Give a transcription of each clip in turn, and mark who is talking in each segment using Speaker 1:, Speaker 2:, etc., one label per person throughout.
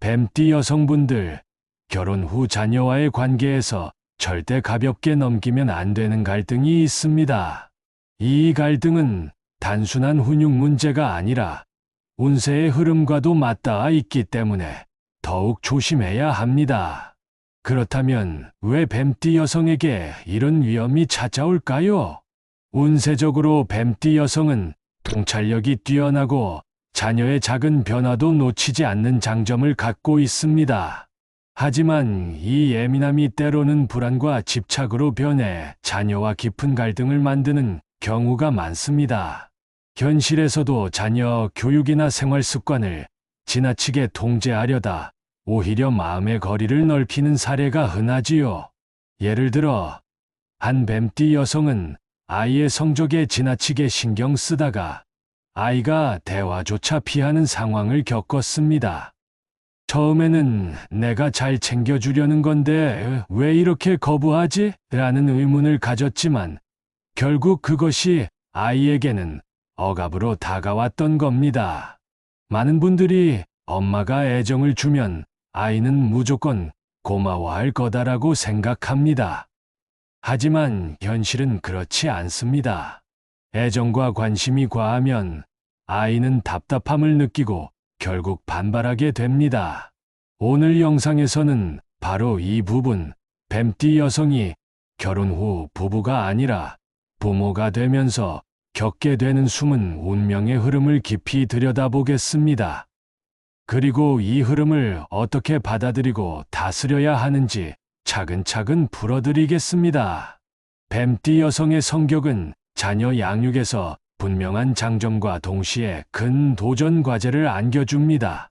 Speaker 1: 뱀띠 여성분들, 결혼 후 자녀와의 관계에서 절대 가볍게 넘기면 안 되는 갈등이 있습니다. 이 갈등은 단순한 훈육 문제가 아니라 운세의 흐름과도 맞닿아 있기 때문에 더욱 조심해야 합니다. 그렇다면 왜 뱀띠 여성에게 이런 위험이 찾아올까요? 운세적으로 뱀띠 여성은 통찰력이 뛰어나고 자녀의 작은 변화도 놓치지 않는 장점을 갖고 있습니다. 하지만 이 예민함이 때로는 불안과 집착으로 변해 자녀와 깊은 갈등을 만드는 경우가 많습니다. 현실에서도 자녀 교육이나 생활 습관을 지나치게 통제하려다 오히려 마음의 거리를 넓히는 사례가 흔하지요. 예를 들어, 한 뱀띠 여성은 아이의 성적에 지나치게 신경 쓰다가 아이가 대화조차 피하는 상황을 겪었습니다. 처음에는 내가 잘 챙겨주려는 건데 왜 이렇게 거부하지? 라는 의문을 가졌지만 결국 그것이 아이에게는 억압으로 다가왔던 겁니다. 많은 분들이 엄마가 애정을 주면 아이는 무조건 고마워할 거다라고 생각합니다. 하지만 현실은 그렇지 않습니다. 애정과 관심이 과하면 아이는 답답함을 느끼고 결국 반발하게 됩니다. 오늘 영상에서는 바로 이 부분, 뱀띠 여성이 결혼 후 부부가 아니라 부모가 되면서 겪게 되는 숨은 운명의 흐름을 깊이 들여다보겠습니다. 그리고 이 흐름을 어떻게 받아들이고 다스려야 하는지 차근차근 풀어드리겠습니다. 뱀띠 여성의 성격은 자녀 양육에서 분명한 장점과 동시에 큰 도전 과제를 안겨줍니다.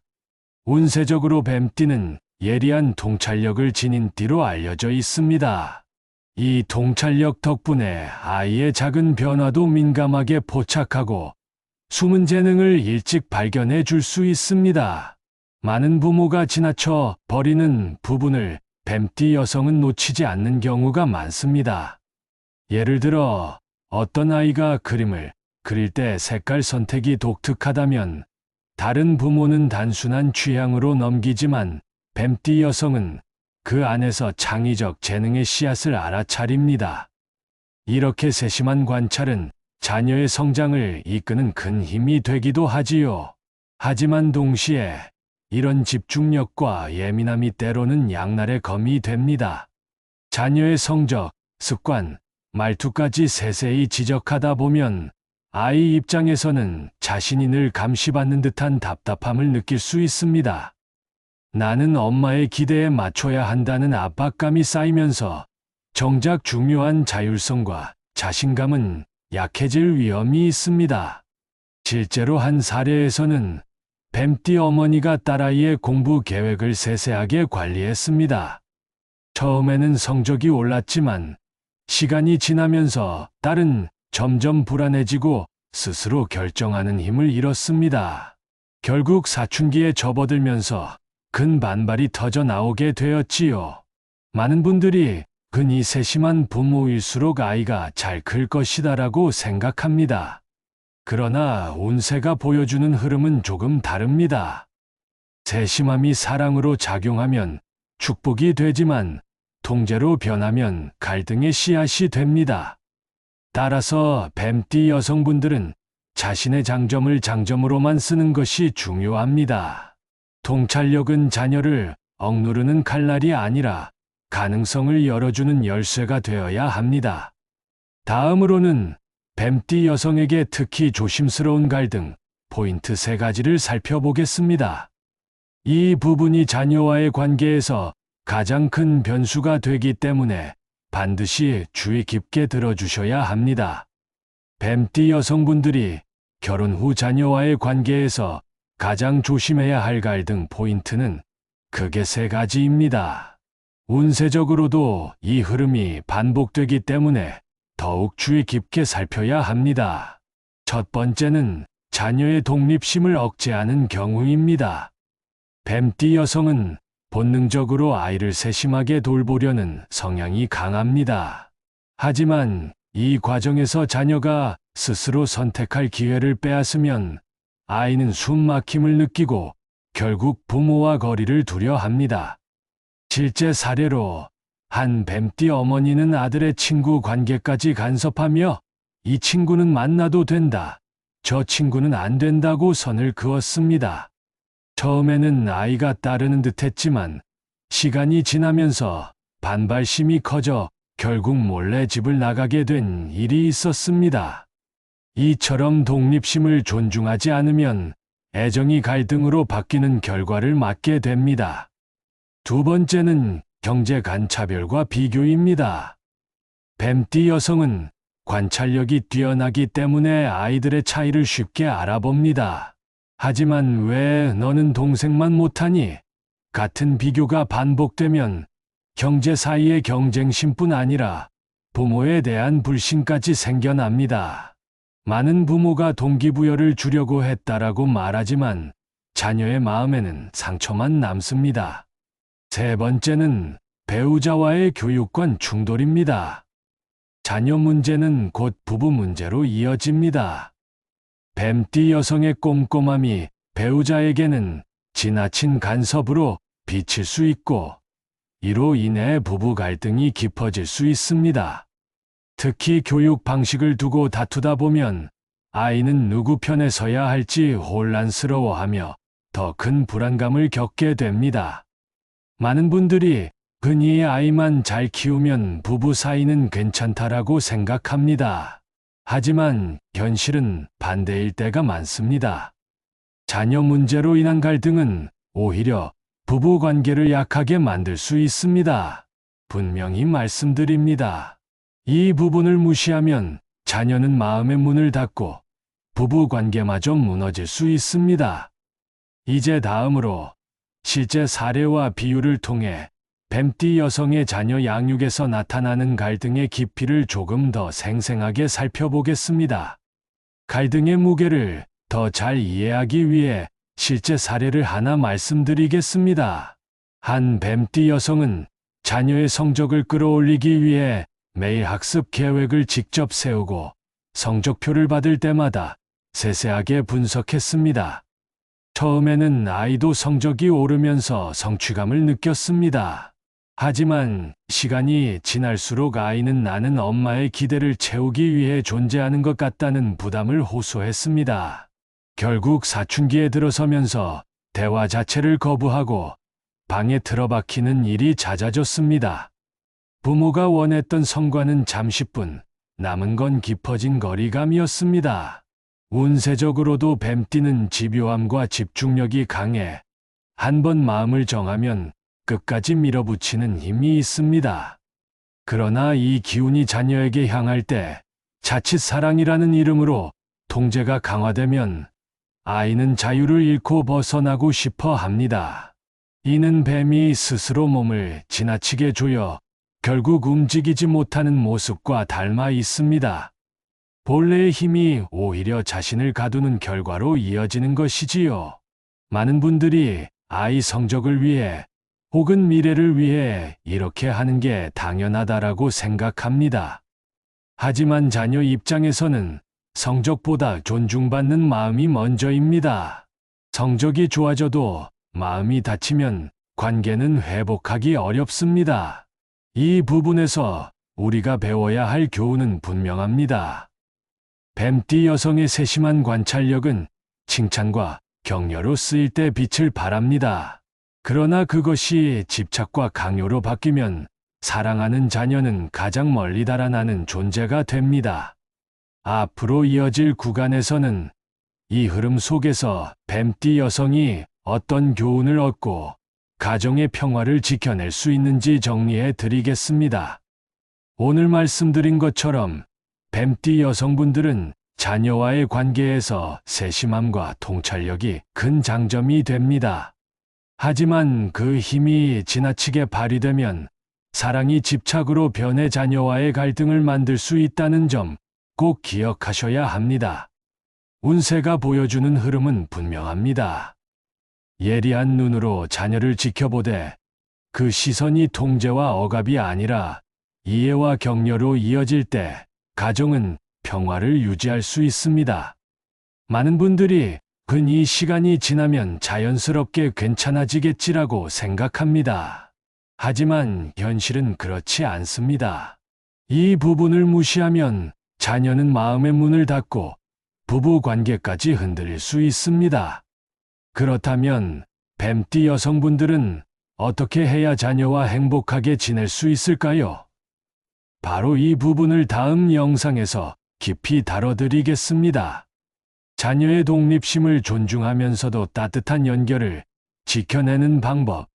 Speaker 1: 운세적으로 뱀띠는 예리한 통찰력을 지닌 띠로 알려져 있습니다. 이 통찰력 덕분에 아이의 작은 변화도 민감하게 포착하고 숨은 재능을 일찍 발견해 줄 수 있습니다. 많은 부모가 지나쳐 버리는 부분을 뱀띠 여성은 놓치지 않는 경우가 많습니다. 예를 들어 어떤 아이가 그림을 그릴 때 색깔 선택이 독특하다면 다른 부모는 단순한 취향으로 넘기지만 뱀띠 여성은 그 안에서 창의적 재능의 씨앗을 알아차립니다. 이렇게 세심한 관찰은 자녀의 성장을 이끄는 큰 힘이 되기도 하지요. 하지만 동시에 이런 집중력과 예민함이 때로는 양날의 검이 됩니다. 자녀의 성적, 습관, 말투까지 세세히 지적하다 보면 아이 입장에서는 자신이 늘 감시받는 듯한 답답함을 느낄 수 있습니다. 나는 엄마의 기대에 맞춰야 한다는 압박감이 쌓이면서 정작 중요한 자율성과 자신감은 약해질 위험이 있습니다. 실제로 한 사례에서는 뱀띠 어머니가 딸아이의 공부 계획을 세세하게 관리했습니다. 처음에는 성적이 올랐지만 시간이 지나면서 딸은 점점 불안해지고 스스로 결정하는 힘을 잃었습니다. 결국 사춘기에 접어들면서 큰 반발이 터져 나오게 되었지요. 많은 분들이 그니 세심한 부모일수록 아이가 잘 클 것이다라고 생각합니다. 그러나 운세가 보여주는 흐름은 조금 다릅니다. 세심함이 사랑으로 작용하면 축복이 되지만 통제로 변하면 갈등의 씨앗이 됩니다. 따라서 뱀띠 여성분들은 자신의 장점을 장점으로만 쓰는 것이 중요합니다. 통찰력은 자녀를 억누르는 칼날이 아니라 가능성을 열어주는 열쇠가 되어야 합니다. 다음으로는 뱀띠 여성에게 특히 조심스러운 갈등, 포인트 3가지를 살펴보겠습니다. 이 부분이 자녀와의 관계에서 가장 큰 변수가 되기 때문에 반드시 주의 깊게 들어주셔야 합니다. 뱀띠 여성분들이 결혼 후 자녀와의 관계에서 가장 조심해야 할 갈등 포인트는 크게 3가지입니다. 운세적으로도 이 흐름이 반복되기 때문에 더욱 주의 깊게 살펴야 합니다. 첫 번째는 자녀의 독립심을 억제하는 경우입니다. 뱀띠 여성은 본능적으로 아이를 세심하게 돌보려는 성향이 강합니다. 하지만 이 과정에서 자녀가 스스로 선택할 기회를 빼앗으면 아이는 숨막힘을 느끼고 결국 부모와 거리를 두려 합니다. 실제 사례로 한 뱀띠 어머니는 아들의 친구 관계까지 간섭하며 이 친구는 만나도 된다, 저 친구는 안 된다고 선을 그었습니다. 처음에는 아이가 따르는 듯 했지만 시간이 지나면서 반발심이 커져 결국 몰래 집을 나가게 된 일이 있었습니다. 이처럼 독립심을 존중하지 않으면 애정이 갈등으로 바뀌는 결과를 맞게 됩니다. 두 번째는 경제 간차별과 비교입니다. 뱀띠 여성은 관찰력이 뛰어나기 때문에 아이들의 차이를 쉽게 알아봅니다. 하지만 왜 너는 동생만 못하니? 같은 비교가 반복되면 형제 사이의 경쟁심뿐 아니라 부모에 대한 불신까지 생겨납니다. 많은 부모가 동기부여를 주려고 했다라고 말하지만 자녀의 마음에는 상처만 남습니다. 세 번째는 배우자와의 교육관 충돌입니다. 자녀 문제는 곧 부부 문제로 이어집니다. 뱀띠 여성의 꼼꼼함이 배우자에게는 지나친 간섭으로 비칠 수 있고 이로 인해 부부 갈등이 깊어질 수 있습니다. 특히 교육 방식을 두고 다투다 보면 아이는 누구 편에 서야 할지 혼란스러워하며 더 큰 불안감을 겪게 됩니다. 많은 분들이 흔히 아이만 잘 키우면 부부 사이는 괜찮다라고 생각합니다. 하지만 현실은 반대일 때가 많습니다. 자녀 문제로 인한 갈등은 오히려 부부 관계를 약하게 만들 수 있습니다. 분명히 말씀드립니다. 이 부분을 무시하면 자녀는 마음의 문을 닫고 부부 관계마저 무너질 수 있습니다. 이제 다음으로 실제 사례와 비유를 통해 뱀띠 여성의 자녀 양육에서 나타나는 갈등의 깊이를 조금 더 생생하게 살펴보겠습니다. 갈등의 무게를 더 잘 이해하기 위해 실제 사례를 하나 말씀드리겠습니다. 한 뱀띠 여성은 자녀의 성적을 끌어올리기 위해 매일 학습 계획을 직접 세우고 성적표를 받을 때마다 세세하게 분석했습니다. 처음에는 아이도 성적이 오르면서 성취감을 느꼈습니다. 하지만 시간이 지날수록 아이는 나는 엄마의 기대를 채우기 위해 존재하는 것 같다는 부담을 호소했습니다. 결국 사춘기에 들어서면서 대화 자체를 거부하고 방에 틀어박히는 일이 잦아졌습니다. 부모가 원했던 성과는 잠시뿐, 남은 건 깊어진 거리감이었습니다. 운세적으로도 뱀띠는 집요함과 집중력이 강해 한번 마음을 정하면 끝까지 밀어붙이는 힘이 있습니다. 그러나 이 기운이 자녀에게 향할 때 자칫 사랑이라는 이름으로 통제가 강화되면 아이는 자유를 잃고 벗어나고 싶어 합니다. 이는 뱀이 스스로 몸을 지나치게 조여 결국 움직이지 못하는 모습과 닮아 있습니다. 본래의 힘이 오히려 자신을 가두는 결과로 이어지는 것이지요. 많은 분들이 아이 성적을 위해 혹은 미래를 위해 이렇게 하는 게 당연하다라고 생각합니다. 하지만 자녀 입장에서는 성적보다 존중받는 마음이 먼저입니다. 성적이 좋아져도 마음이 다치면 관계는 회복하기 어렵습니다. 이 부분에서 우리가 배워야 할 교훈은 분명합니다. 뱀띠 여성의 세심한 관찰력은 칭찬과 격려로 쓰일 때 빛을 발합니다. 그러나 그것이 집착과 강요로 바뀌면 사랑하는 자녀는 가장 멀리 달아나는 존재가 됩니다. 앞으로 이어질 구간에서는 이 흐름 속에서 뱀띠 여성이 어떤 교훈을 얻고 가정의 평화를 지켜낼 수 있는지 정리해 드리겠습니다. 오늘 말씀드린 것처럼 뱀띠 여성분들은 자녀와의 관계에서 세심함과 통찰력이 큰 장점이 됩니다. 하지만 그 힘이 지나치게 발휘되면 사랑이 집착으로 변해 자녀와의 갈등을 만들 수 있다는 점 꼭 기억하셔야 합니다. 운세가 보여주는 흐름은 분명합니다. 예리한 눈으로 자녀를 지켜보되 그 시선이 통제와 억압이 아니라 이해와 격려로 이어질 때 가정은 평화를 유지할 수 있습니다. 많은 분들이 이 시간이 지나면 자연스럽게 괜찮아지겠지라고 생각합니다. 하지만 현실은 그렇지 않습니다. 이 부분을 무시하면 자녀는 마음의 문을 닫고 부부 관계까지 흔들릴 수 있습니다. 그렇다면 뱀띠 여성분들은 어떻게 해야 자녀와 행복하게 지낼 수 있을까요? 바로 이 부분을 다음 영상에서 깊이 다뤄드리겠습니다. 자녀의 독립심을 존중하면서도 따뜻한 연결을 지켜내는 방법,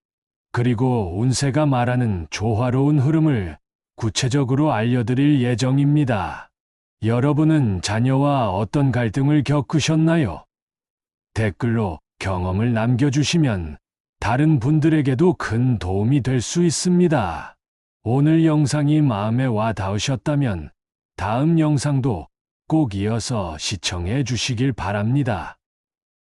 Speaker 1: 그리고 운세가 말하는 조화로운 흐름을 구체적으로 알려드릴 예정입니다. 여러분은 자녀와 어떤 갈등을 겪으셨나요? 댓글로 경험을 남겨주시면 다른 분들에게도 큰 도움이 될 수 있습니다. 오늘 영상이 마음에 와 닿으셨다면 다음 영상도 꼭 이어서 시청해 주시길 바랍니다.